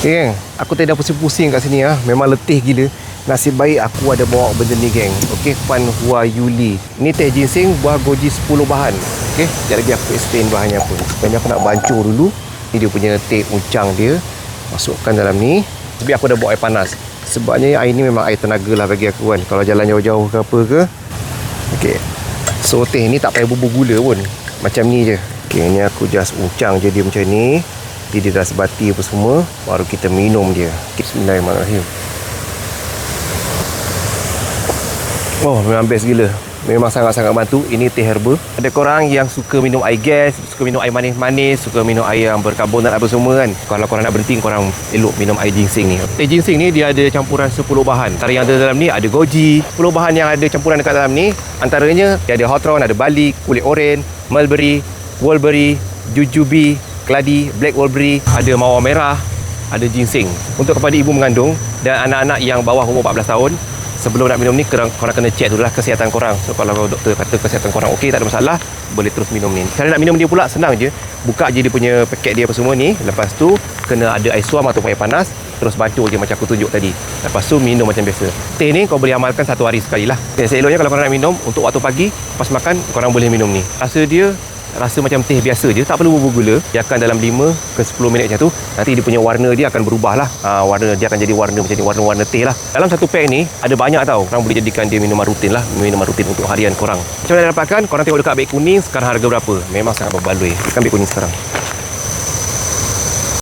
Geng, aku tadi dah pusing-pusing kat sini Memang letih gila. Nasib baik aku ada bawa benda ni geng. Okey, Fan Hua Yuli. Ni teh ginseng buah goji 10 bahan. Okey, sekejap lagi aku explain bahannya apa. Sebenarnya aku nak bancur dulu. Ni dia punya teh uncang dia. Masukkan dalam ni. Tapi aku dah bawa air panas. Sebabnya air ni memang air tenaga lah bagi aku kan. Kalau jalan jauh-jauh ke apa ke. Okey. So teh ni tak payah bubur gula pun. Macam ni je. Okey, ni aku just uncang je dia macam ni. Dia dah sebati apa semua. Baru kita minum dia. Bismillahirrahmanirrahim. Oh, memang best gila. Memang sangat-sangat bantu. Ini teh herba. Ada korang yang suka minum air gas, suka minum air manis-manis, suka minum air yang berkarbonat apa semua kan. Kalau korang nak berhenti, korang elok minum air ginseng ni. Teh ginseng ni dia ada campuran 10 bahan. Antara yang ada dalam ni ada goji. 10 bahan yang ada campuran dekat dalam ni, antaranya dia ada hawthorn, ada balik, kulit oren, mulberry, wolberry, jujube, keladi, black wolberry, ada mawar merah, ada ginseng. Untuk kepada ibu mengandung dan anak-anak yang bawah umur 14 tahun, sebelum nak minum ni korang kena check dulu lah kesihatan korang. So kalau doktor kata kesihatan korang okey, tak ada masalah, boleh terus minum ni. Cara nak minum dia pula senang je. Buka je dia punya paket dia apa semua ni. Lepas tu kena ada air suam atau air panas. Terus bancur je macam aku tunjuk tadi. Lepas tu minum macam biasa. Teh ni kau boleh amalkan 1 hari sekali lah. Seeloknya kalau korang nak minum untuk waktu pagi, lepas makan korang boleh minum ni. Rasa macam teh biasa je, tak perlu bubur gula. Biarkan dalam 5 ke 10 minit macam tu. Nanti dia punya warna dia akan berubah lah. Warna dia akan jadi warna macam ni, warna-warna teh lah. Dalam satu pack ni ada banyak tau. Korang boleh jadikan dia minuman rutin lah. Minuman rutin untuk harian korang. Macam mana dapatkan? Korang tengok dekat beg kuning sekarang harga berapa. Memang sangat berbaloi. Ikan beg kuning sekarang.